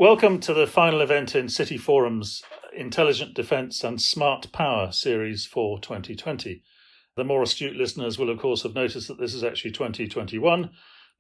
Welcome to the final event in Cityforum's Intelligent Defence and Smart Power series for 2020. The more astute listeners will, of course, have noticed that this is actually 2021,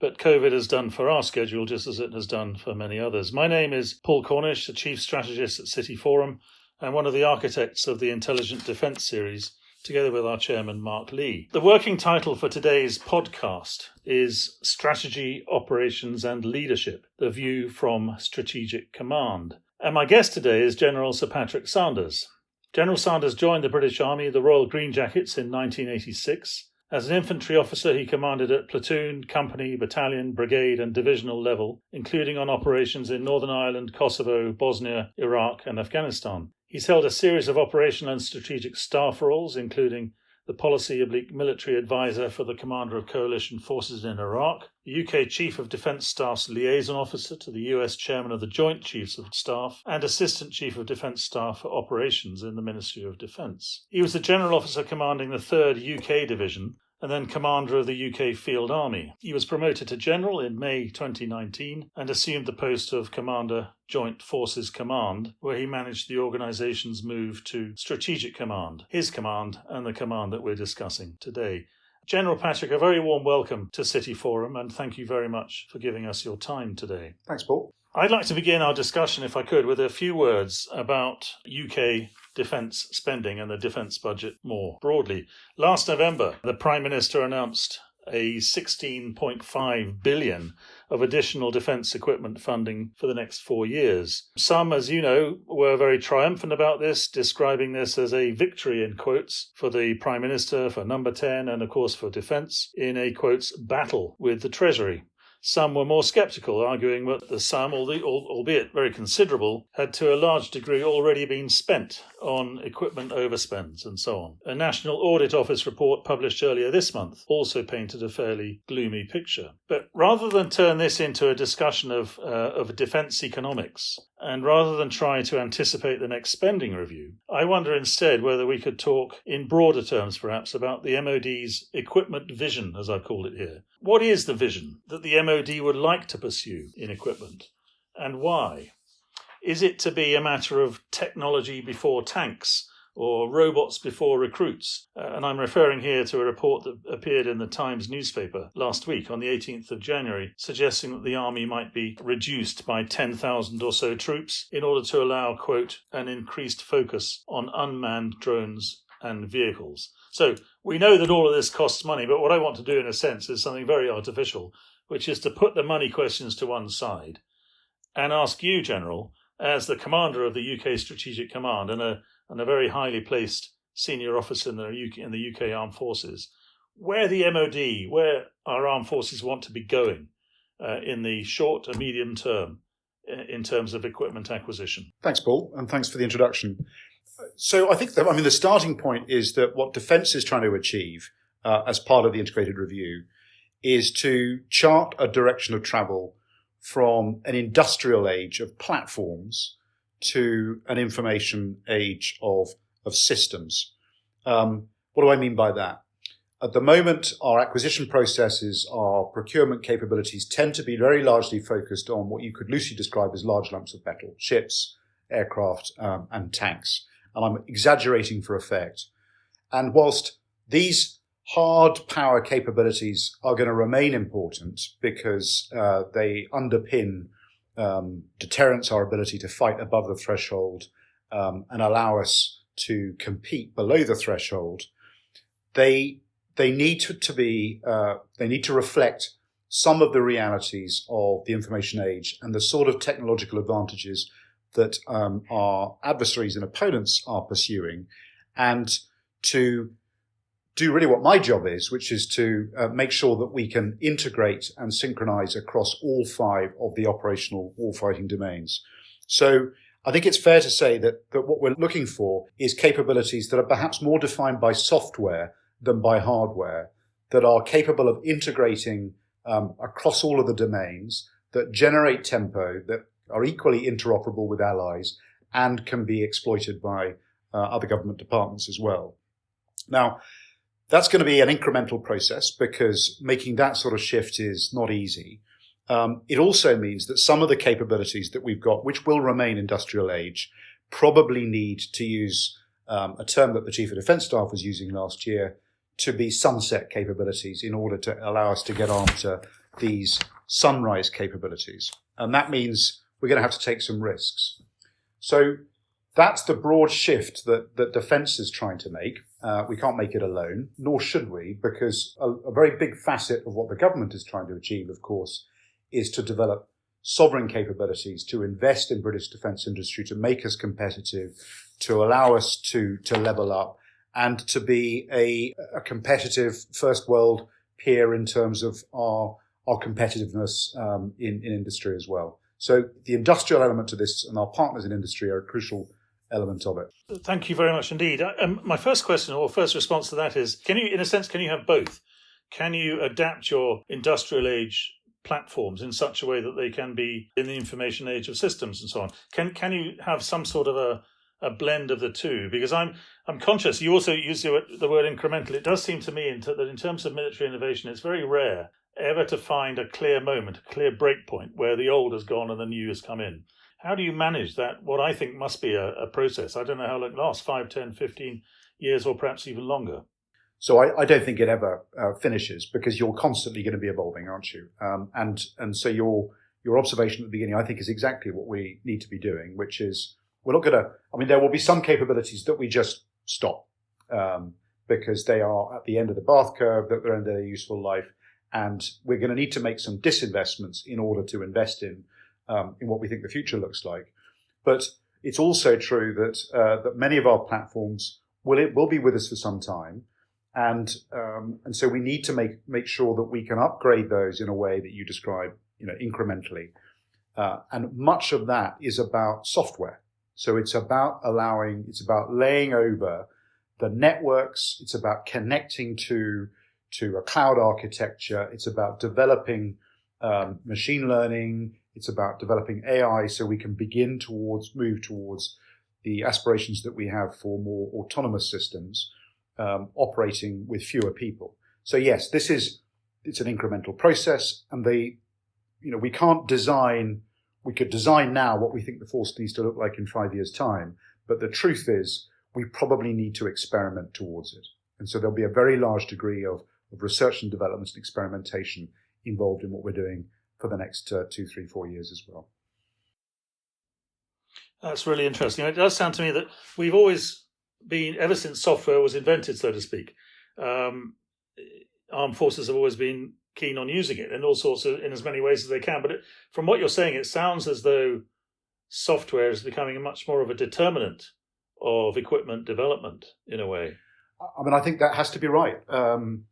but COVID has done for our schedule just as it has done for many others. My name is Paul Cornish, the Chief Strategist at Cityforum and one of the architects of the Intelligent Defence series, together with our chairman, Mark Lee. The working title for today's podcast is Strategy, Operations and Leadership, the View from Strategic Command. And my guest today is General Sir Patrick Sanders. General Sanders joined the British Army, the Royal Green Jackets, in 1986. As an infantry officer, he commanded at platoon, company, battalion, brigade and divisional level, including on operations in Northern Ireland, Kosovo, Bosnia, Iraq and Afghanistan. He's held a series of operational and strategic staff roles, including the policy-military advisor for the commander of coalition forces in Iraq, the UK Chief of Defence Staff's liaison officer to the US Chairman of the Joint Chiefs of Staff, and Assistant Chief of Defence Staff for Operations in the Ministry of Defence. He was the General Officer commanding the 3rd UK Division, and then commander of the UK Field Army. He was promoted to general in May 2019 and assumed the post of Commander Joint Forces Command, where he managed the organisation's move to Strategic Command, his command and the command that we're discussing today. General Patrick, a very warm welcome to Cityforum, and thank you very much for giving us your time today. Thanks, Paul. I'd like to begin our discussion, if I could, with a few words about UK defence spending and the defence budget more broadly. Last November, the Prime Minister announced a 16.5 billion of additional defence equipment funding for the next 4 years. Some, as you know, were very triumphant about this, describing this as a victory, in quotes, for the Prime Minister, for Number 10, and of course for defence, in a, quotes, battle with the Treasury. Some were more sceptical, arguing that the sum, albeit very considerable, had to a large degree already been spent on equipment overspends and so on. A National Audit Office report published earlier this month also painted a fairly gloomy picture. But rather than turn this into a discussion of defence economics, and rather than try to anticipate the next spending review, I wonder instead whether we could talk in broader terms perhaps about the MOD's equipment vision, as I've called it here. What is the vision that the MOD would like to pursue in equipment, and why? Is it to be a matter of technology before tanks, or robots before recruits? And I'm referring here to a report that appeared in the Times newspaper last week on the 18th of January, suggesting that the army might be reduced by 10,000 or so troops in order to allow, quote, an increased focus on unmanned drones and vehicles. So we know that all of this costs money, but what I want to do in a sense is something very artificial, which is to put the money questions to one side and ask you, General, as the commander of the UK Strategic Command and a very highly placed senior officer in the UK Armed Forces, where the MOD, where our armed forces want to be going in the short and medium term in terms of equipment acquisition. Thanks, Paul, and thanks for the introduction. So I think the starting point is that what Defence is trying to achieve as part of the integrated review is to chart a direction of travel from an industrial age of platforms to an information age of systems. What do I mean by that? At the moment, our acquisition processes, our procurement capabilities tend to be very largely focused on what you could loosely describe as large lumps of metal, ships, aircraft, and tanks. And I'm exaggerating for effect. And whilst these hard power capabilities are going to remain important because they underpin deterrence, our ability to fight above the threshold, and allow us to compete below the threshold, they need to reflect some of the realities of the information age and the sort of technological advantages that our adversaries and opponents are pursuing, and to do really what my job is, which is to make sure that we can integrate and synchronize across all 5 of the operational warfighting domains. So I think it's fair to say that what we're looking for is capabilities that are perhaps more defined by software than by hardware, that are capable of integrating across all of the domains, that generate tempo, that are equally interoperable with allies, and can be exploited by other government departments as well. Now, that's going to be an incremental process because making that sort of shift is not easy. It also means that some of the capabilities that we've got, which will remain industrial age, probably need to use a term that the Chief of Defence Staff was using last year, to be sunset capabilities in order to allow us to get on to these sunrise capabilities. And that means we're going to have to take some risks. So that's the broad shift that defence is trying to make. We can't make it alone, nor should we, because a very big facet of what the government is trying to achieve, of course, is to develop sovereign capabilities, to invest in British defence industry, to make us competitive, to allow us to level up, and to be a competitive first world peer in terms of our competitiveness in industry as well. So the industrial element to this and our partners in industry are a crucial element of it. Thank you very much indeed. My first question or first response to that is, can you have both? Can you adapt your industrial age platforms in such a way that they can be in the information age of systems and so on? Can you have some sort of a blend of the two? Because I'm conscious, you also use the word incremental. It does seem to me that in terms of military innovation, it's very rare ever to find a clear moment, a clear break point where the old has gone and the new has come in. How do you manage that, what I think must be a process? I don't know how long it lasts, 5, 10, 15 years or perhaps even longer. So I don't think it ever finishes, because you're constantly going to be evolving, aren't you? And so your observation at the beginning, I think, is exactly what we need to be doing, which is we're not going to, there will be some capabilities that we just stop because they are at the end of the bath curve, that they're end of their useful life. And we're going to need to make some disinvestments in order to invest in what we think the future looks like. But it's also true that many of our platforms will be with us for some time. And so we need to make sure that we can upgrade those in a way that you describe, incrementally. And much of that is about software. So it's about laying over the networks. It's about connecting to a cloud architecture. It's about developing machine learning. It's about developing AI so we can move towards the aspirations that we have for more autonomous systems operating with fewer people. So yes, it's an incremental process, and we can't design. We could design now what we think the force needs to look like in 5 years' time, but the truth is we probably need to experiment towards it. And so there'll be a very large degree of research and development and experimentation involved in what we're doing for the next 2, 3, 4 years as well. That's really interesting. It does sound to me that we've always been, ever since software was invented, so to speak, armed forces have always been keen on using it in all sorts of, in as many ways as they can. But from what you're saying, it sounds as though software is becoming much more of a determinant of equipment development in a way. I think that has to be right. Gone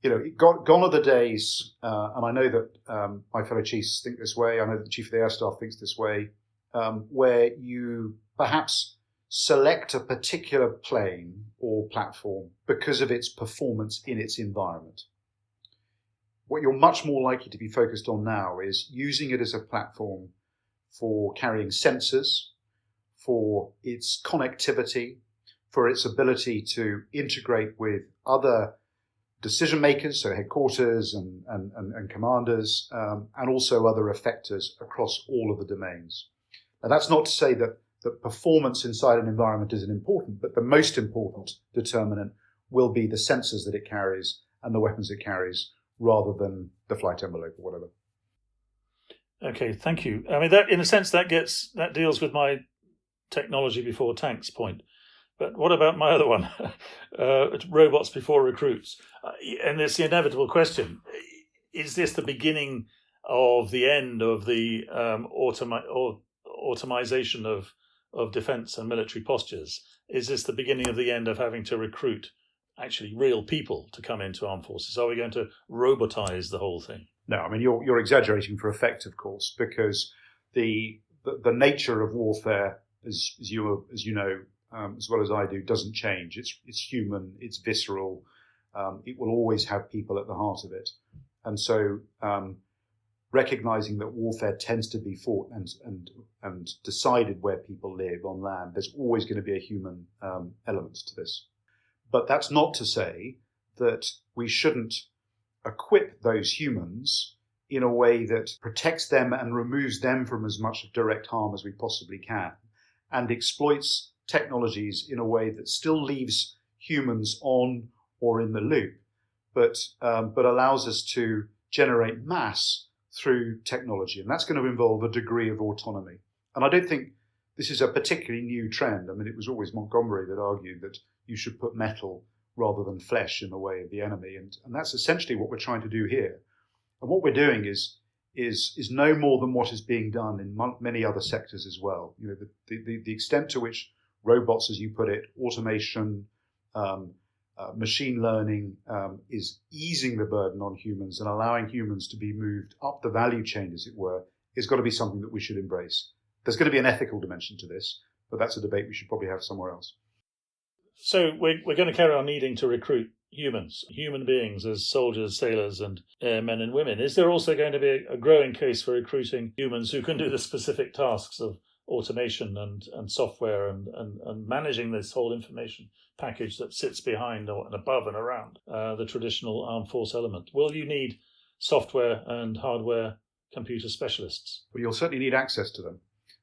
are the days, and I know that my fellow chiefs think this way. I know that the Chief of the Air Staff thinks this way, where you perhaps select a particular plane or platform because of its performance in its environment. What you're much more likely to be focused on now is using it as a platform for carrying sensors, for its connectivity, for its ability to integrate with other decision makers, so headquarters and commanders, and also other effectors across all of the domains. Now, that's not to say that performance inside an environment isn't important, but the most important determinant will be the sensors that it carries and the weapons it carries, rather than the flight envelope or whatever. Okay, thank you. That, in a sense, that deals with my technology before tanks point. But what about my other one, robots before recruits? And it's the inevitable question: is this the beginning of the end of the automation of defence and military postures? Is this the beginning of the end of having to recruit actually real people to come into armed forces? Are we going to robotize the whole thing? No, you're exaggerating for effect, of course, because the nature of warfare, as you know, as well as I do, doesn't change. It's human, it's visceral. It will always have people at the heart of it, and so recognizing that warfare tends to be fought and decided where people live on land, there's always going to be a human element to this. But that's not to say that we shouldn't equip those humans in a way that protects them and removes them from as much direct harm as we possibly can, and exploits technologies in a way that still leaves humans on or in the loop, but allows us to generate mass through technology. And that's going to involve a degree of autonomy. And I don't think this is a particularly new trend. I mean, it was always Montgomery that argued that you should put metal rather than flesh in the way of the enemy. And that's essentially what we're trying to do here. And what we're doing is no more than what is being done in many other sectors as well. You know, the extent to which robots, as you put it, automation, machine learning is easing the burden on humans and allowing humans to be moved up the value chain, as it were, is got to be something that we should embrace. There's going to be an ethical dimension to this, but that's a debate we should probably have somewhere else. So we're going to carry on needing to recruit human beings as soldiers, sailors and men and women. Is there also going to be a growing case for recruiting humans who can do the specific tasks of automation and software and managing this whole information package that sits behind and above and around the traditional armed force element? Will you need software and hardware computer specialists? Well, you'll certainly need access to them.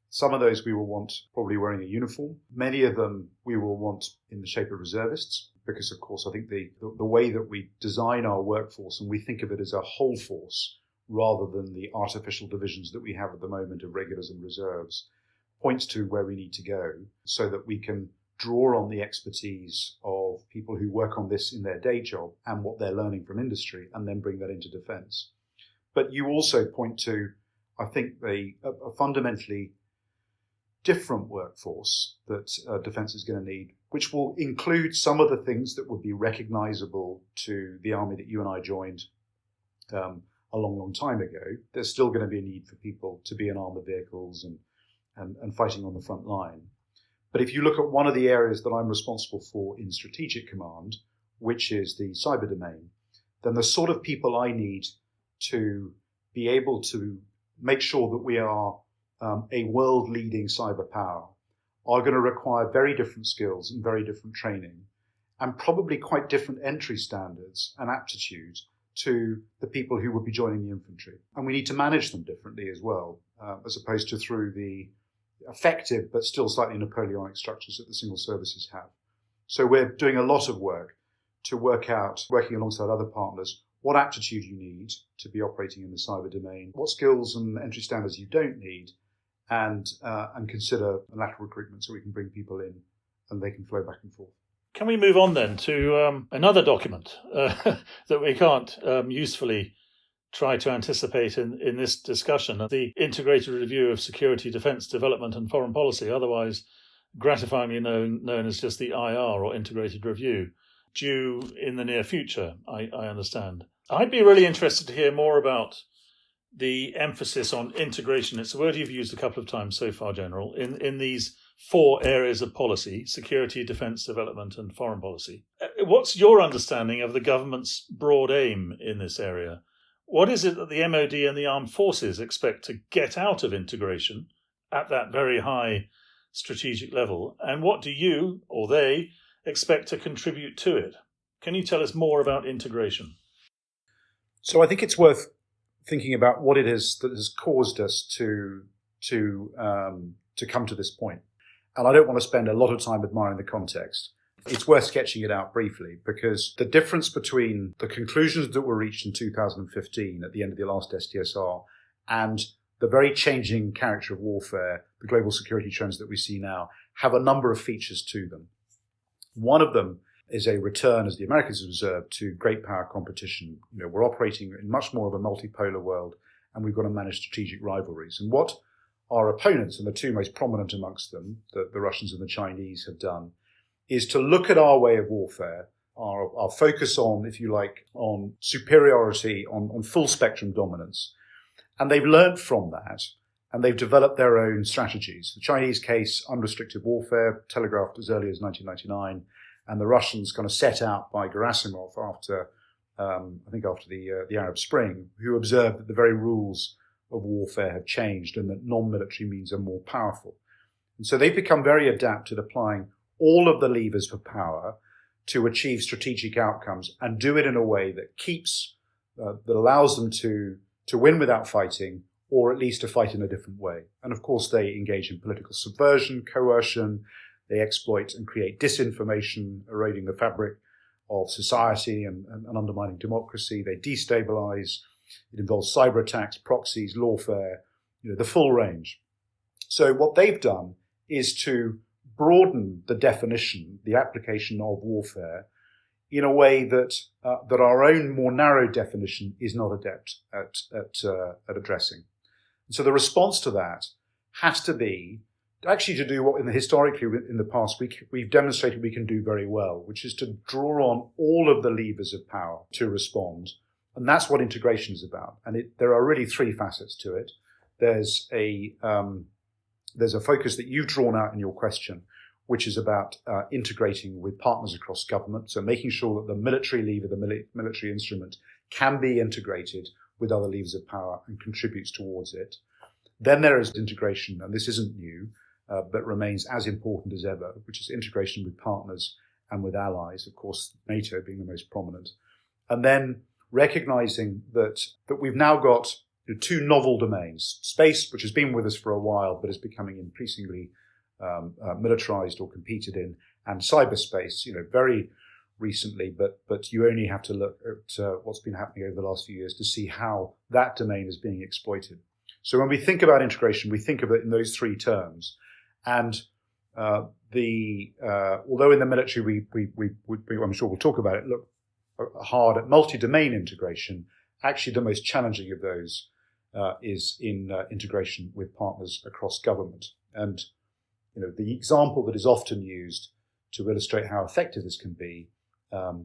Some of those we will want probably wearing a uniform. Many of them we will want in the shape of reservists, because, of course, I think the way that we design our workforce and we think of it as a whole force rather than the artificial divisions that we have at the moment of regulars and reserves points to where we need to go so that we can draw on the expertise of people who work on this in their day job and what they're learning from industry and then bring that into defence. But you also point to, I think, a fundamentally different workforce that defence is going to need, which will include some of the things that would be recognisable to the army that you and I joined a long time ago. There's still going to be a need for people to be in armoured vehicles and fighting on the front line. But if you look at one of the areas that I'm responsible for in Strategic Command, which is the cyber domain, then the sort of people I need to be able to make sure that we are a world-leading cyber power are going to require very different skills and very different training, and probably quite different entry standards and aptitude to the people who would be joining the infantry. And we need to manage them differently as well, as opposed to through the effective but still slightly Napoleonic structures that the single services have. So we're doing a lot of work to work out, working alongside other partners, what aptitude you need to be operating in the cyber domain, what skills and entry standards you don't need, and consider lateral recruitment so we can bring people in and they can flow back and forth. Can we move on then to another document that we can't usefully try to anticipate in this discussion, the Integrated Review of Security, Defence, Development and Foreign Policy, otherwise gratifyingly known as just the IR or Integrated Review, due in the near future, I understand. I'd be really interested to hear more about the emphasis on integration. It's a word you've used a couple of times so far, General, in these 4 areas of policy: security, defence, development and foreign policy. What's your understanding of the government's broad aim in this area? What is it that the MOD and the armed forces expect to get out of integration at that very high strategic level? And what do you, or they, expect to contribute to it? Can you tell us more about integration? So I think it's worth thinking about what it is that has caused us to come to this point. And I don't want to spend a lot of time admiring the context. It's worth sketching it out briefly, because the difference between the conclusions that were reached in 2015 at the end of the last STSR and the very changing character of warfare, the global security trends that we see now, have a number of features to them. One of them is a return, as the Americans have observed, to great power competition. You know, we're operating in much more of a multipolar world, and we've got to manage strategic rivalries. And what our opponents, and the two most prominent amongst them, the Russians and the Chinese, have done is to look at our way of warfare, our focus on, if you like, on superiority, on full spectrum dominance. And they've learned from that, and they've developed their own strategies. The Chinese case, unrestricted warfare, telegraphed as early as 1999, and the Russians kind of set out by Gerasimov after the Arab Spring, who observed that the very rules of warfare have changed and that non-military means are more powerful. And so they've become very adept at applying all of the levers for power to achieve strategic outcomes and do it in a way that keeps, that allows them to to win without fighting, or at least to fight in a different way. And of course, they engage in political subversion, coercion. They exploit and create disinformation, eroding the fabric of society and undermining democracy. They destabilize. It involves cyber attacks, proxies, lawfare, the full range. So what they've done is to broaden the definition, the application of warfare, in a way that our own more narrow definition is not adept at addressing. And so the response to that has to be actually to do what historically in the past we've demonstrated we can do very well, which is to draw on all of the levers of power to respond. And that's what integration is about. And there are really three facets to it. There's a focus that you've drawn out in your question, which is about integrating with partners across government. So making sure that the military lever, the military instrument, can be integrated with other levers of power and contributes towards it. Then there is integration, and this isn't new, but remains as important as ever, which is integration with partners and with allies, of course, NATO being the most prominent. And then recognizing that we've now got two novel domains: space, which has been with us for a while, but is becoming increasingly militarized or competed in, and cyberspace, very recently, but you only have to look at what's been happening over the last few years to see how that domain is being exploited. So when we think about integration, we think of it in those three terms. And although in the military, I'm sure we'll talk about it, look hard at multi-domain integration, actually the most challenging of those is in integration with partners across government. And the example that is often used to illustrate how effective this can be,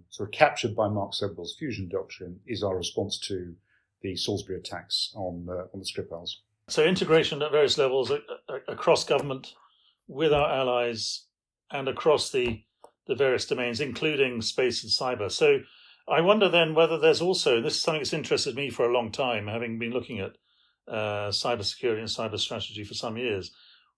sort of captured by Mark Somerville's fusion doctrine, is our response to the Salisbury attacks on the Skripals. So integration at various levels across government, with our allies, and across the various domains, including space and cyber. So I wonder then whether there's also, this is something that's interested me for a long time, having been looking at cybersecurity and cyber strategy for some years,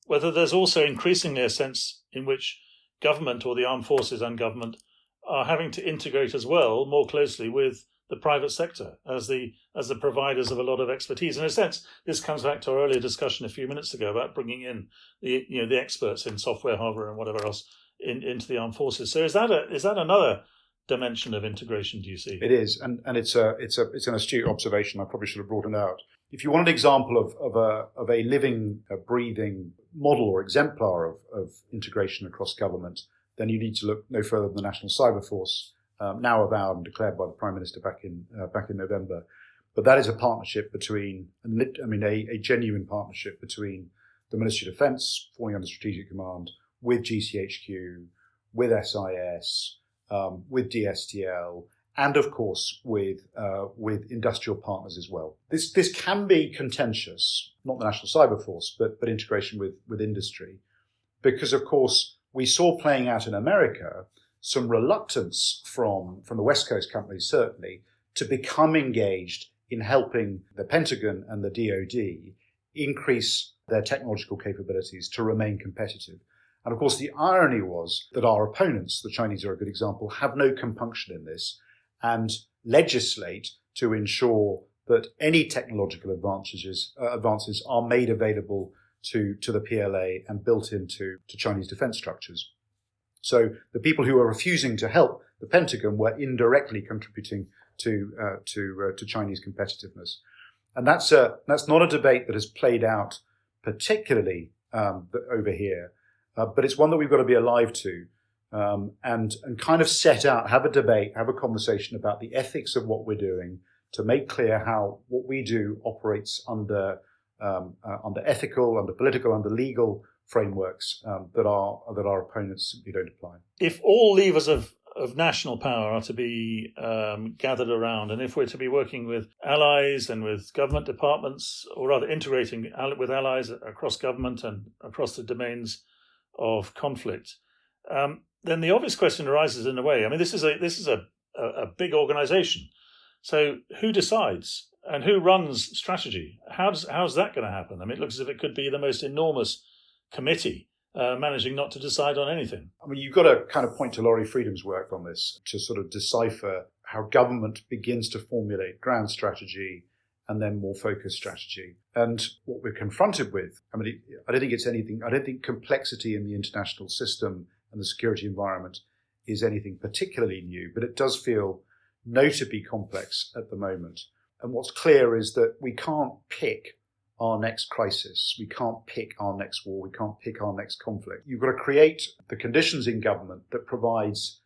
whether there's also increasingly a sense in which government, or the armed forces and government, are having to integrate as well more closely with the private sector as the providers of a lot of expertise. In a sense, this comes back to our earlier discussion a few minutes ago about bringing in the experts in software, hardware, and whatever else into the armed forces. So is that another dimension of integration? Do you see? It is, and it's an astute observation. I probably should have brought it out. If you want an example of a living, breathing model or exemplar of integration across government, then you need to look no further than the National Cyber Force, now avowed and declared by the Prime Minister back in November. But that is a partnership between, a genuine partnership between the Ministry of Defence, falling under Strategic Command, with GCHQ, with SIS, with DSTL, and of course with industrial partners as well. This can be contentious, not the National Cyber Force, but integration with industry, because of course we saw playing out in America some reluctance from the West Coast companies, certainly, to become engaged in helping the Pentagon and the DoD increase their technological capabilities to remain competitive. And of course, the irony was that our opponents, the Chinese are a good example, have no compunction in this and legislate to ensure that any technological advances are made available to the PLA and built into Chinese defense structures. So the people who are refusing to help the Pentagon were indirectly contributing to Chinese competitiveness. And that's not a debate that has played out particularly over here, but it's one that we've got to be alive to and kind of set out, have a debate, have a conversation about the ethics of what we're doing to make clear how what we do operates under ethical, under political, under legal frameworks that our opponents simply don't apply. If all levers of national power are to be gathered around, and if we're to be working with allies and with government departments, or rather integrating with allies across government and across the domains of conflict, then the obvious question arises in a way. I mean, this is a big organization. So who decides and who runs strategy? How's that going to happen? I mean, it looks as if it could be the most enormous committee managing not to decide on anything. I mean, you've got to kind of point to Laurie Freedom's work on this to sort of decipher how government begins to formulate grand strategy and then more focused strategy. And what we're confronted with, I don't think complexity in the international system and the security environment is anything particularly new, but it does feel notably complex at the moment. And what's clear is that we can't pick our next crisis. We can't pick our next war. We can't pick our next conflict. You've got to create the conditions in government that provides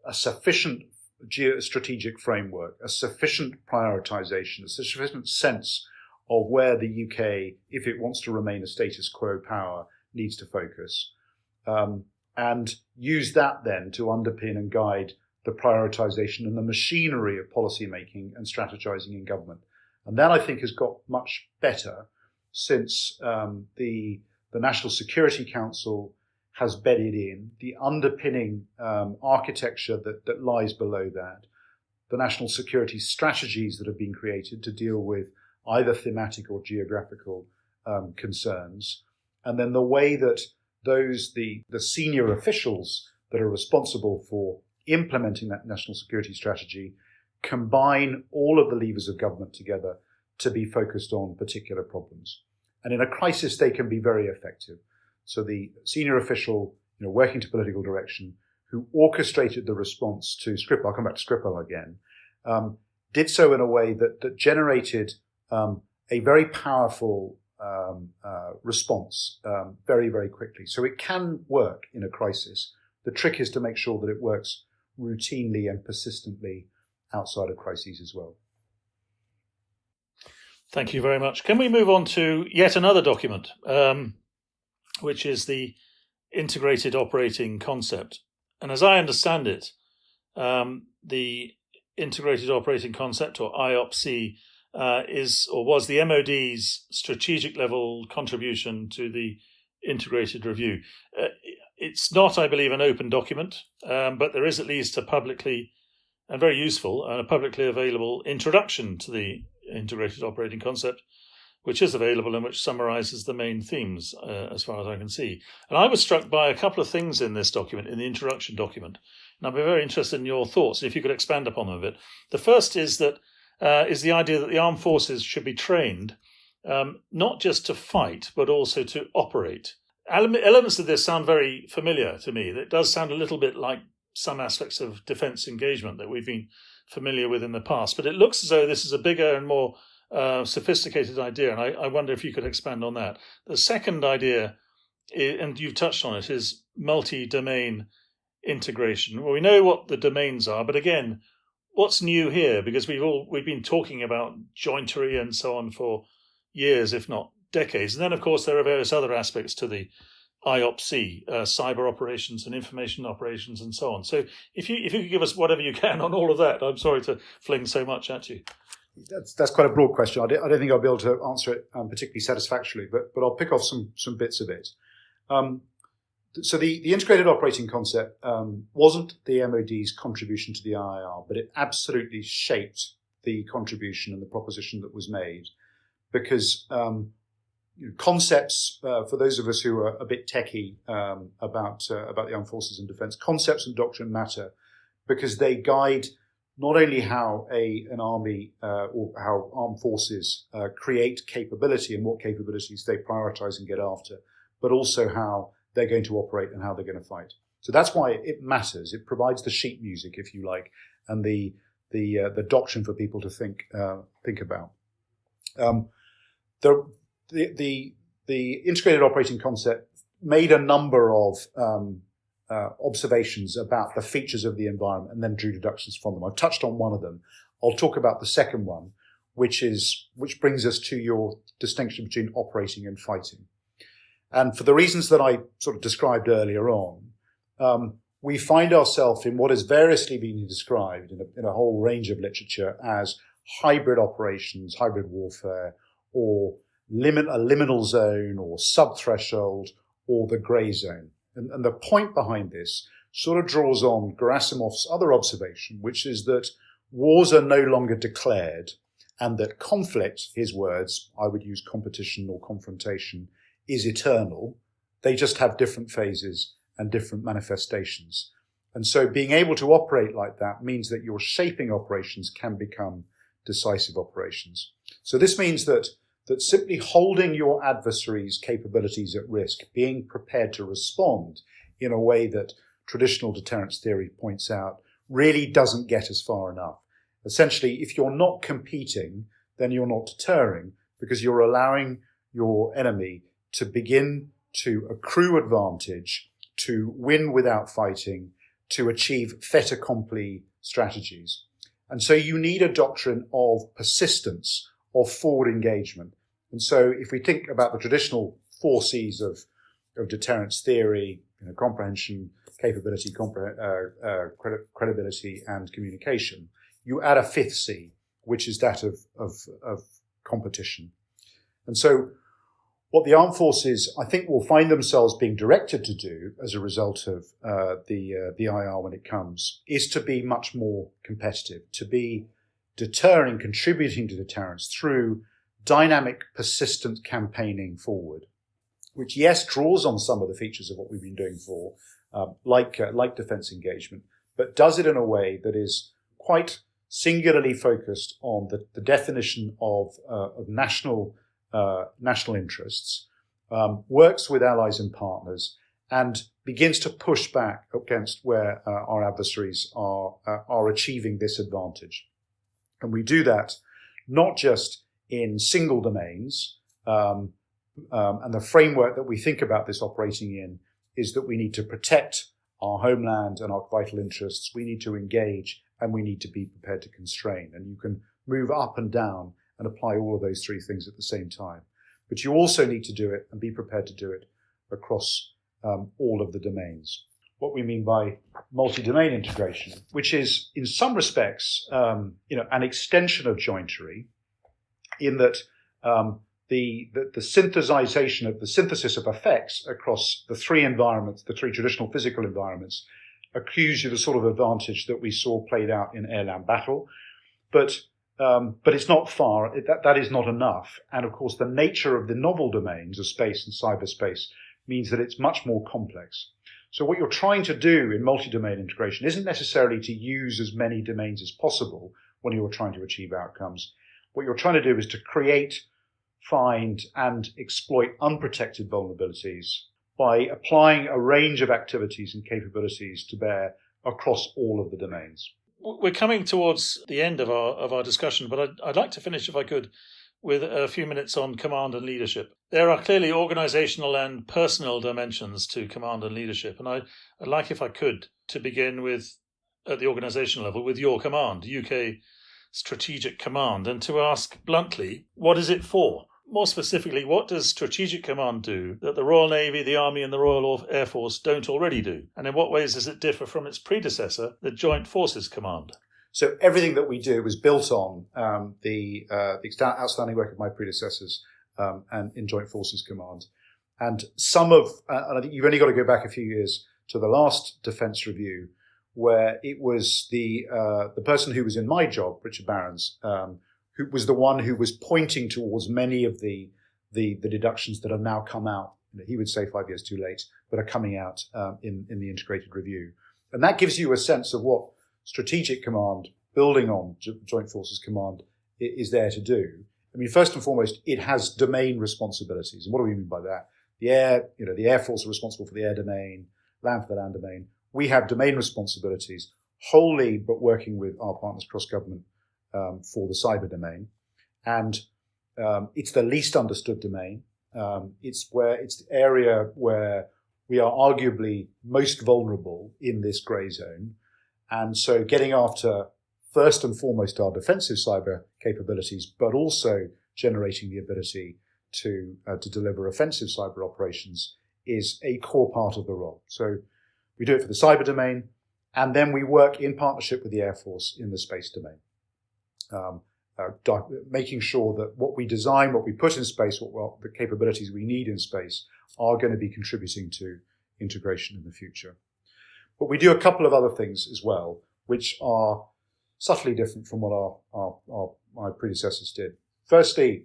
a sufficient geostrategic framework, a sufficient prioritization, a sufficient sense of where the UK, if it wants to remain a status quo power, needs to focus. And use that then to underpin and guide the prioritization and the machinery of policy making and strategizing in government. And that, I think, has got much better since the National Security Council has bedded in the underpinning architecture that lies below that, the national security strategies that have been created to deal with either thematic or geographical concerns, and then the way that the senior officials that are responsible for implementing that national security strategy combine all of the levers of government together to be focused on particular problems. And in a crisis, they can be very effective. So the senior official, working to political direction, who orchestrated the response to Skripal, I'll come back to Skripal again, did so in a way that generated a very powerful response very, very quickly. So it can work in a crisis. The trick is to make sure that it works routinely and persistently outside of crises as well. Thank you very much. Can we move on to yet another document, which is the Integrated Operating Concept? And as I understand it, the Integrated Operating Concept, or IOPC, was the MOD's strategic level contribution to the integrated review. It's not, I believe, an open document, but there is at least a publicly and very useful and a publicly available introduction to the Integrated Operating Concept, which is available and which summarizes the main themes as far as I can see. And I was struck by a couple of things in this document, in the introduction document, and I'd be very interested in your thoughts, if you could expand upon them a bit. The first is that is the idea that the armed forces should be trained not just to fight, but also to operate. Elements of this sound very familiar to me. It does sound a little bit like some aspects of defence engagement that we've been familiar with in the past, but it looks as though this is a bigger and more sophisticated idea, and I wonder if you could expand on that. The second idea, and you've touched on it, is multi-domain integration. Well, we know what the domains are, but again, what's new here? Because we've been talking about jointery and so on for years, if not decades. And then, of course, there are various other aspects to the IOPC, cyber operations and information operations and so on. So if you could give us whatever you can on all of that. I'm sorry to fling so much at you. That's quite a broad question. I don't think I'll be able to answer it particularly satisfactorily, but I'll pick off some bits of it. So the integrated operating concept wasn't the MOD's contribution to the IIR, but it absolutely shaped the contribution and the proposition that was made, because concepts, for those of us who are a bit techie about the armed forces and defence, concepts and doctrine matter because they guide not only how an army or how armed forces create capability and what capabilities they prioritise and get after, but also how they're going to operate and how they're going to fight. So that's why it matters. It provides the sheet music, if you like, and the doctrine for people to think about. The integrated operating concept made a number of observations about the features of the environment and then drew deductions from them. I've touched on one of them. I'll talk about the second one, which brings us to your distinction between operating and fighting. And for the reasons that I sort of described earlier on, we find ourselves in what has variously been described in a whole range of literature as hybrid operations, hybrid warfare, or a liminal zone, or sub-threshold, or the grey zone. And the point behind this sort of draws on Gerasimov's other observation, which is that wars are no longer declared, and that conflict, his words, I would use competition or confrontation, is eternal. They just have different phases and different manifestations. And so being able to operate like that means that your shaping operations can become decisive operations. So this means that simply holding your adversary's capabilities at risk, being prepared to respond in a way that traditional deterrence theory points out, really doesn't get us far enough. Essentially, if you're not competing, then you're not deterring, because you're allowing your enemy to begin to accrue advantage, to win without fighting, to achieve fait accompli strategies. And so you need a doctrine of persistence, of forward engagement. And so if we think about the traditional 4 C's of deterrence theory, comprehension, capability, credibility, and communication, you add a 5th C, which is that of competition. And so what the armed forces, I think, will find themselves being directed to do as a result of the IR when it comes, is to be much more competitive, to be deterring, contributing to deterrence through dynamic, persistent campaigning forward, which, yes, draws on some of the features of what we've been doing for, like defence engagement, but does it in a way that is quite singularly focused on the definition of national interests, works with allies and partners, and begins to push back against where our adversaries are achieving this advantage. And we do that not just in single domains, and the framework that we think about this operating in is that we need to protect our homeland and our vital interests. We need to engage, and we need to be prepared to constrain. And you can move up and down and apply all of those 3 things at the same time. But you also need to do it and be prepared to do it across all of the domains. What we mean by multi-domain integration, which is in some respects, an extension of jointery, in that the synthesization of the synthesis of effects across the 3 environments, the 3 traditional physical environments, accrues you the sort of advantage that we saw played out in air-land battle. But it's not far. That is not enough. And of course, the nature of the novel domains of space and cyberspace means that it's much more complex. So what you're trying to do in multi-domain integration isn't necessarily to use as many domains as possible when you're trying to achieve outcomes. What you're trying to do is to create, find, and exploit unprotected vulnerabilities by applying a range of activities and capabilities to bear across all of the domains. We're coming towards the end of our discussion, but I'd like to finish, if I could, with a few minutes on command and leadership. There are clearly organisational and personal dimensions to command and leadership, and I'd like, if I could, to begin with, at the organisational level, with your command, UK Strategic Command, and to ask bluntly, what is it for? More specifically, what does Strategic Command do that the Royal Navy, the Army and the Royal Air Force don't already do? And in what ways does it differ from its predecessor, the Joint Forces Command? So everything that we do was built on the outstanding work of my predecessors and in Joint Forces Command. And and I think you've only got to go back a few years to the last defence review, where it was the person who was in my job, Richard Barons, who was the one who was pointing towards many of the deductions that have now come out. He would say 5 years too late, but are coming out in the integrated review. And that gives you a sense of what Strategic Command, building on Joint Forces Command, is there to do. I mean, first and foremost, it has domain responsibilities. And what do we mean by that? The Air Force are responsible for the air domain, land for the land domain. We have domain responsibilities wholly, but working with our partners across government for the cyber domain. And it's the least understood domain. It's the area where we are arguably most vulnerable in this grey zone. And so getting after, first and foremost, our defensive cyber capabilities, but also generating the ability to deliver offensive cyber operations is a core part of the role. So we do it for the cyber domain, and then we work in partnership with the Air Force in the space domain, making sure that what we design, what we put in space, what the capabilities we need in space are going to be contributing to integration in the future. But we do a couple of other things as well, which are subtly different from what my predecessors did. Firstly,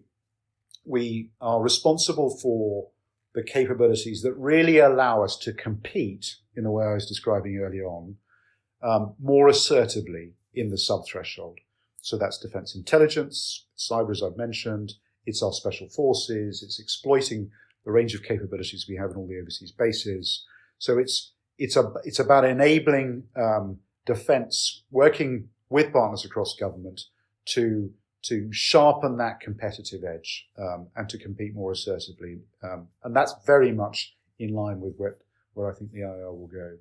we are responsible for the capabilities that really allow us to compete in the way I was describing earlier on, more assertively in the sub-threshold. So that's defence intelligence, cyber, as I've mentioned. It's our special forces. It's exploiting the range of capabilities we have in all the overseas bases. So it's about enabling defence, working with partners across government to sharpen that competitive edge and to compete more assertively. And that's very much in line with where I think the IR will go.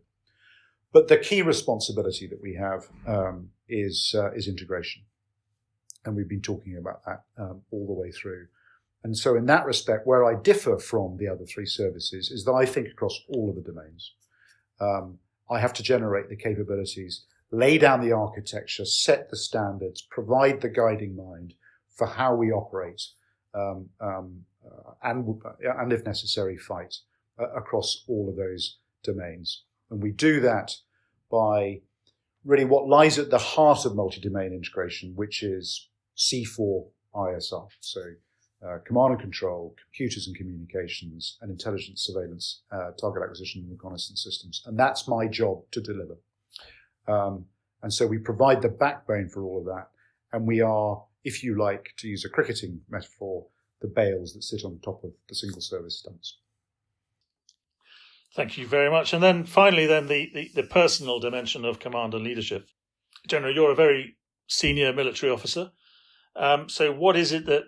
But the key responsibility that we have is integration. And we've been talking about that all the way through. And so in that respect, where I differ from the other three services is that I think across all of the domains. I have to generate the capabilities, lay down the architecture, set the standards, provide the guiding mind for how we operate, and if necessary, fight across all of those domains. And we do that by really what lies at the heart of multi-domain integration, which is C4 ISR. So command and control, computers and communications, and intelligence, surveillance, target acquisition and reconnaissance systems. And that's my job to deliver. And so we provide the backbone for all of that. And we are, if you like, to use a cricketing metaphor, the bales that sit on top of the single service stumps. Thank you very much. And then finally, the personal dimension of command and leadership. General, you're a very senior military officer. So what is it that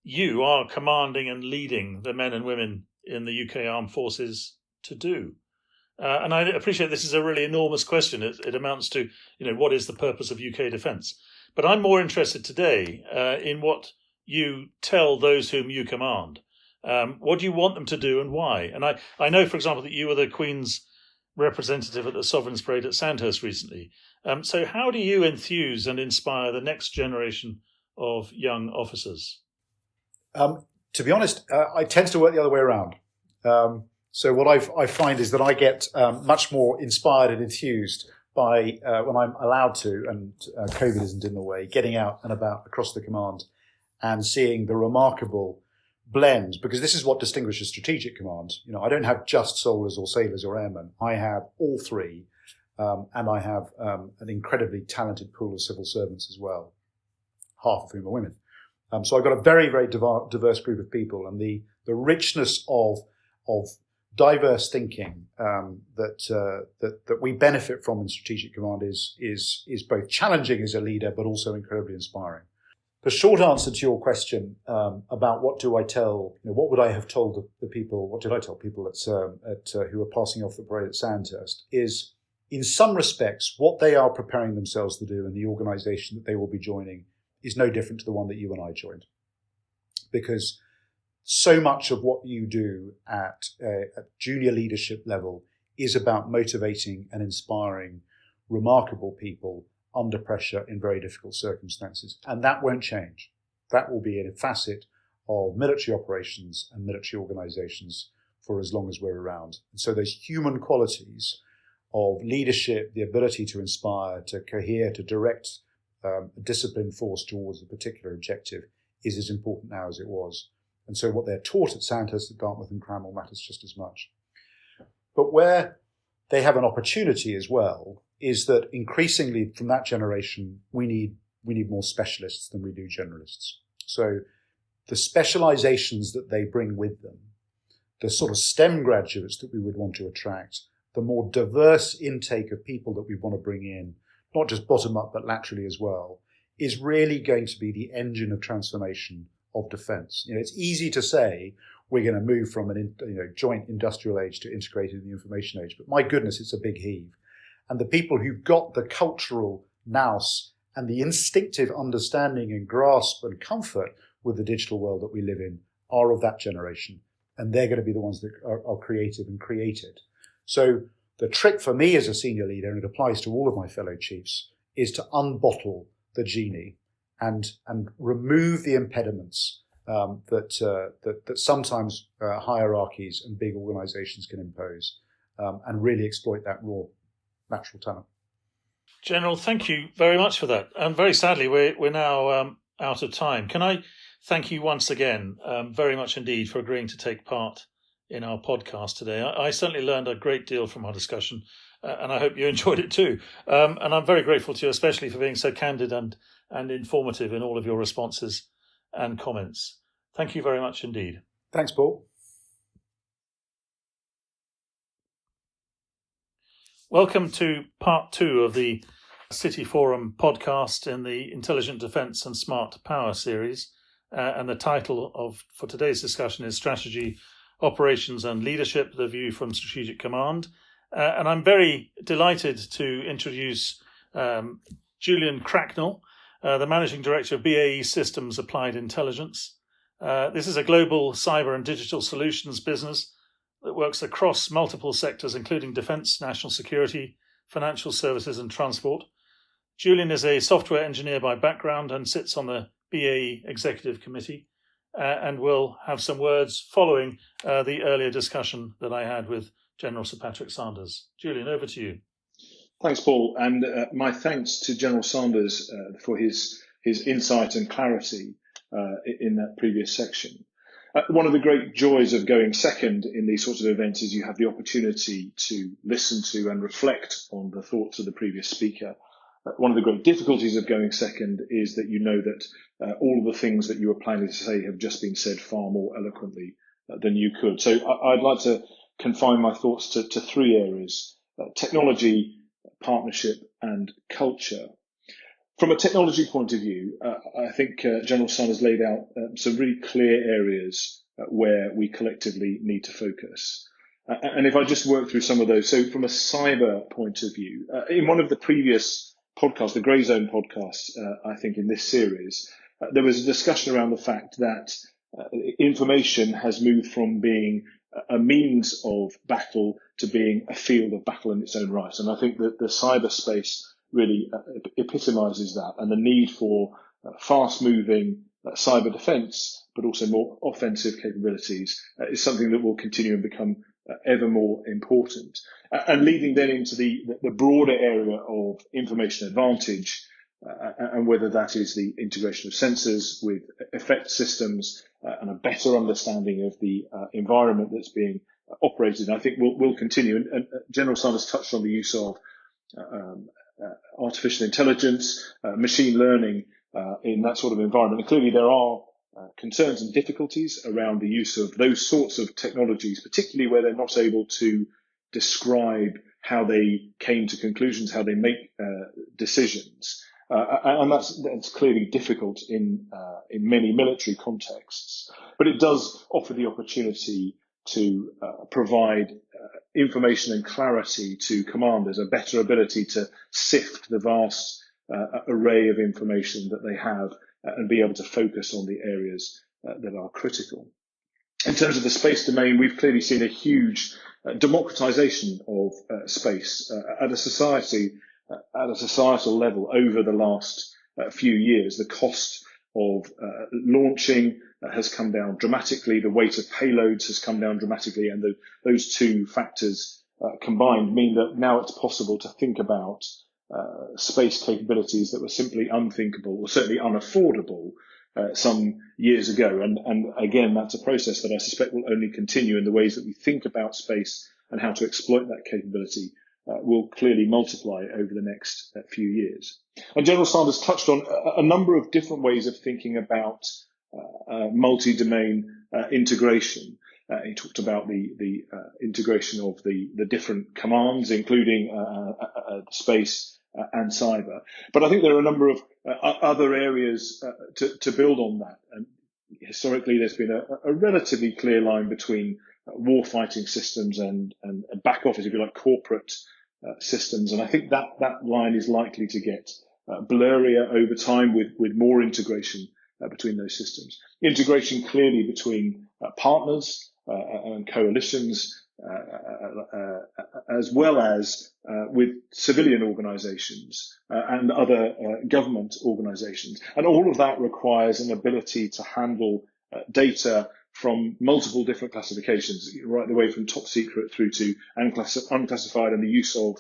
you are commanding and leading the men and women in the UK Armed Forces to do? And I appreciate this is a really enormous question. It amounts to, what is the purpose of UK defence? But I'm more interested today in what you tell those whom you command. What do you want them to do and why? And I know, for example, that you were the Queen's representative at the Sovereign's Parade at Sandhurst recently. So how do you enthuse and inspire the next generation of young officers? To be honest, I tend to work the other way around. So what I find is that I get much more inspired and enthused by, when I'm allowed to, and COVID isn't in the way, getting out and about across the command and seeing the remarkable blend, because this is what distinguishes strategic command. I don't have just soldiers or sailors or airmen. I have all three, and I have an incredibly talented pool of civil servants as well, half of whom are women. So I've got a very, very diverse group of people, and the richness of diverse thinking that we benefit from in strategic command is both challenging as a leader, but also incredibly inspiring. The short answer to your question about what do I tell, what would I have told the people, what did I tell people who are passing off the parade at Sandhurst, is in some respects what they are preparing themselves to do and the organisation that they will be joining is no different to the one that you and I joined. Because so much of what you do at junior leadership level is about motivating and inspiring remarkable people under pressure in very difficult circumstances. And that won't change. That will be a facet of military operations and military organizations for as long as we're around. And so those human qualities of leadership, the ability to inspire, to cohere, to direct a disciplined force towards a particular objective is as important now as it was. And so what they're taught at Sandhurst, at Dartmouth and Cranwell matters just as much. But where they have an opportunity as well is that increasingly from that generation, we need more specialists than we do generalists. So the specializations that they bring with them, the sort of STEM graduates that we would want to attract, the more diverse intake of people that we want to bring in, not just bottom up, but laterally as well, is really going to be the engine of transformation of defence. It's easy to say we're going to move from an joint industrial age to integrated in the information age, but my goodness, it's a big heave. And the people who've got the cultural nous and the instinctive understanding and grasp and comfort with the digital world that we live in are of that generation. And they're going to be the ones that are creative and create it. So the trick for me as a senior leader, and it applies to all of my fellow chiefs, is to unbottle the genie and remove the impediments that sometimes hierarchies and big organizations can impose, and really exploit that raw natural talent. General, thank you very much for that. And very sadly, we're now out of time. Can I thank you once again very much indeed for agreeing to take part in our podcast today. I certainly learned a great deal from our discussion, and I hope you enjoyed it too. And I'm very grateful to you, especially for being so candid and informative in all of your responses and comments. Thank you very much indeed. Thanks, Paul. Welcome to part 2 of the Cityforum podcast in the Intelligent Defence and Smart Power series. And the title for today's discussion is Strategy, Operations and Leadership, the View from Strategic Command. And I'm very delighted to introduce Julian Cracknell, the Managing Director of BAE Systems Applied Intelligence. This is a global cyber and digital solutions business that works across multiple sectors, including defence, national security, financial services and transport. Julian is a software engineer by background and sits on the BAE Executive Committee and will have some words following the earlier discussion that I had with General Sir Patrick Sanders. Julian, over to you. Thanks, Paul, and my thanks to General Sanders for his insight and clarity in that previous section. One of the great joys of going second in these sorts of events is you have the opportunity to listen to and reflect on the thoughts of the previous speaker. One of the great difficulties of going second is that you know that all of the things that you were planning to say have just been said far more eloquently than you could. So I'd like to confine my thoughts to 3 areas: technology, partnership and culture. From a technology point of view, I think General Sanders laid out some really clear areas where we collectively need to focus. And if I just work through some of those, so from a cyber point of view, in one of the previous podcasts, the Grey Zone podcast, I think in this series, there was a discussion around the fact that information has moved from being a means of battle to being a field of battle in its own right. And I think that the cyberspace really epitomizes that, and the need for fast-moving cyber defense, but also more offensive capabilities is something that will continue and become ever more important. And leading then into the broader area of information advantage, and whether that is the integration of sensors with effect systems and a better understanding of the environment that's being operated. And I think we'll continue. And General Sanders touched on the use of artificial intelligence, machine learning in that sort of environment. And clearly there are concerns and difficulties around the use of those sorts of technologies, particularly where they're not able to describe how they came to conclusions, how they make decisions. And that's clearly difficult in many military contexts. But it does offer the opportunity to provide information and clarity to commanders, a better ability to sift the vast array of information that they have and be able to focus on the areas that are critical. In terms of the space domain, we've clearly seen a huge democratization of space at a societal level over the last few years. The cost of launching has come down dramatically. The weight of payloads has come down dramatically. And those two factors combined mean that now it's possible to think about space capabilities that were simply unthinkable or certainly unaffordable some years ago. And again, that's a process that I suspect will only continue in the ways that we think about space and how to exploit that capability will clearly multiply over the next few years. And General Sanders touched on a number of different ways of thinking about multi-domain integration. He talked about the integration of the different commands, including space and cyber. But I think there are a number of other areas to build on that. And historically, there's been a relatively clear line between warfighting systems and back office, if you like, corporate systems. And I think that line is likely to get blurrier over time with more integration between those systems. Integration clearly between partners and coalitions, as well as with civilian organizations and other government organizations. And all of that requires an ability to handle data from multiple different classifications, right the way from top secret through to unclassified and the use of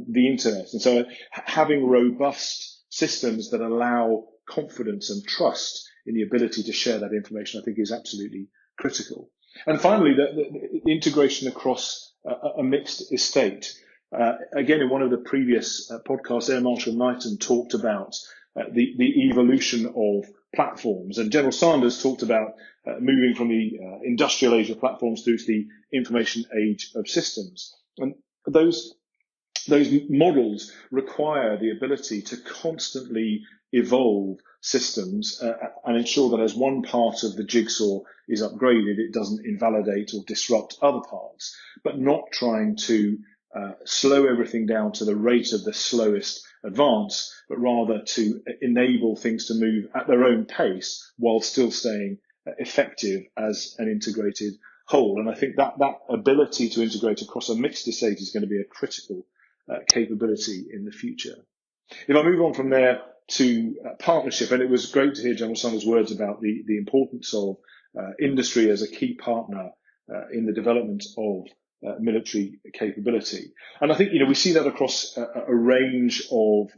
the internet. And so having robust systems that allow confidence and trust in the ability to share that information, I think, is absolutely critical. And finally, the integration across a mixed estate. Again, in one of the previous podcasts, Air Marshal Knighton talked about the evolution of platforms, and General Sanders talked about moving from the industrial age of platforms through to the information age of systems. And those models require the ability to constantly evolve systems and ensure that as one part of the jigsaw is upgraded, it doesn't invalidate or disrupt other parts, but not trying to slow everything down to the rate of the slowest advance, but rather to enable things to move at their own pace while still staying effective as an integrated whole. And I think that ability to integrate across a mixed estate is going to be a critical capability in the future. If I move on from there to partnership, and it was great to hear General Sanders' words about the importance of industry as a key partner in the development of military capability. And I think, we see that across a range of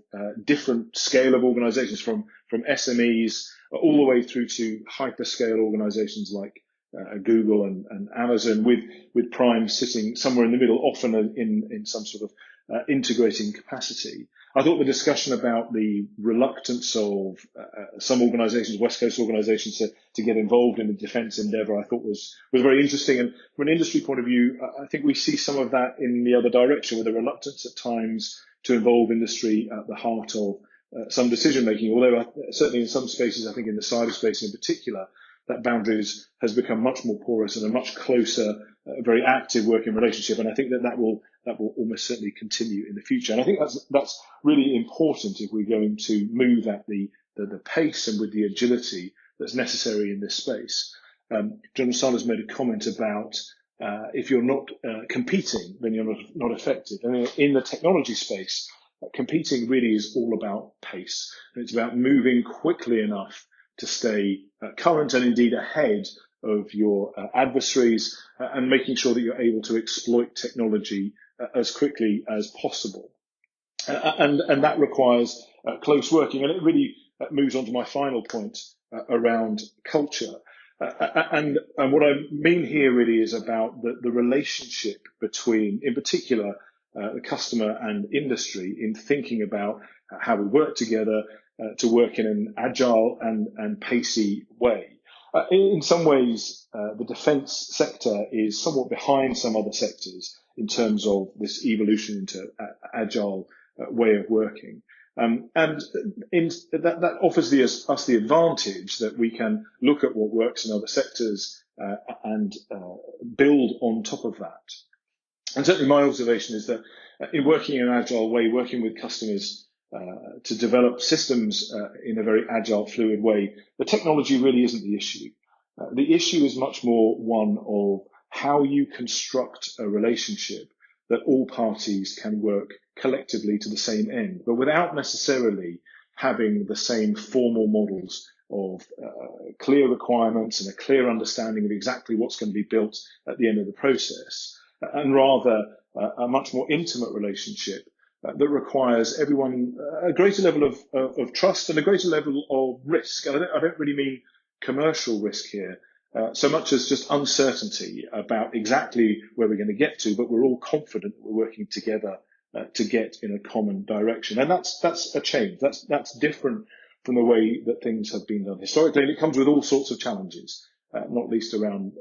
different scale of organizations, from SMEs all the way through to hyperscale organizations like Google and Amazon, with Prime sitting somewhere in the middle, often in some sort of integrating capacity. I thought the discussion about the reluctance of some organizations, West Coast organizations, to get involved in the defense endeavor, I thought was very interesting. And from an industry point of view, I think we see some of that in the other direction, with a reluctance at times to involve industry at the heart of some decision making. Although certainly in some spaces, I think in the cyberspace in particular, that boundaries has become much more porous and a much closer, very active working relationship. And I think that will almost certainly continue in the future. And I think that's really important if we're going to move at the pace and with the agility that's necessary in this space. General Sanders made a comment about if you're not competing, then you're not effective. And in the technology space, competing really is all about pace. And it's about moving quickly enough to stay current and indeed ahead of your adversaries, and making sure that you're able to exploit technology as quickly as possible. And that requires close working. And it really moves on to my final point around culture. And what I mean here really is about the relationship between, in particular, the customer and industry, in thinking about how we work together to work in an agile and pacey way. In some ways, the defence sector is somewhat behind some other sectors in terms of this evolution into agile way of working. And that offers us the advantage that we can look at what works in other sectors and build on top of that. And certainly my observation is that in working in an agile way, working with customers to develop systems in a very agile, fluid way, the technology really isn't the issue. The issue is much more one of how you construct a relationship that all parties can work collectively to the same end, but without necessarily having the same formal models of clear requirements and a clear understanding of exactly what's going to be built at the end of the process, and rather a much more intimate relationship that requires everyone a greater level of trust and a greater level of risk. And I don't really mean commercial risk here, so much as just uncertainty about exactly where we're going to get to, but we're all confident that we're working together to get in a common direction. And that's a change. That's different from the way that things have been done historically, and it comes with all sorts of challenges, not least around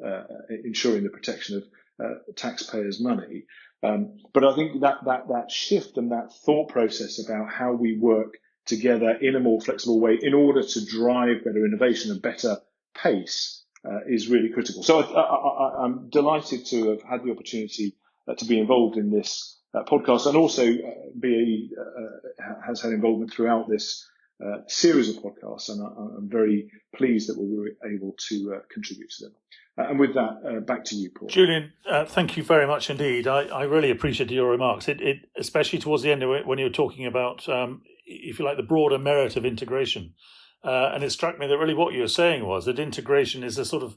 ensuring the protection of taxpayers' money. But I think that shift and that thought process about how we work together in a more flexible way in order to drive better innovation and better pace is really critical. So I'm delighted to have had the opportunity to be involved in this podcast, and also BAE has had involvement throughout this series of podcasts, and I'm very pleased that we were able to contribute to them. And with that, back to you, Paul. Julian, thank you very much indeed. I really appreciated your remarks, it especially towards the end of it when you were talking about, if you like, the broader merit of integration. And it struck me that really what you were saying was that integration is a sort of,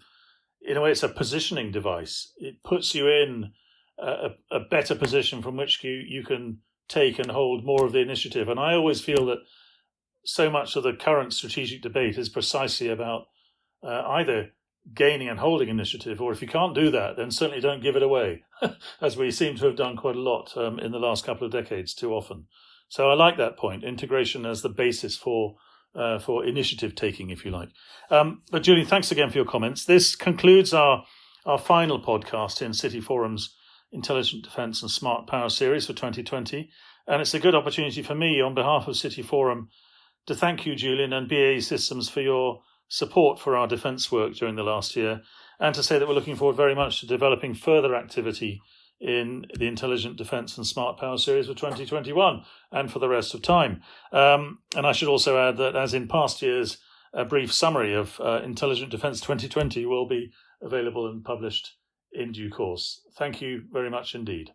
in a way, it's a positioning device. It puts you in a better position from which you can take and hold more of the initiative. And I always feel that so much of the current strategic debate is precisely about either gaining and holding initiative, or if you can't do that, then certainly don't give it away, as we seem to have done quite a lot in the last couple of decades too often. So I like that point, integration as the basis for initiative taking, if you like. But Julian, thanks again for your comments. This concludes our final podcast in Cityforum's Intelligent Defence and Smart Power series for 2020. And it's a good opportunity for me, on behalf of Cityforum, to thank you, Julian, and BAE Systems for your support for our defence work during the last year, and to say that we're looking forward very much to developing further activity in the Intelligent Defence and Smart Power series for 2021 and for the rest of time. And I should also add that, as in past years, a brief summary of Intelligent Defence 2020 will be available and published in due course. Thank you very much indeed.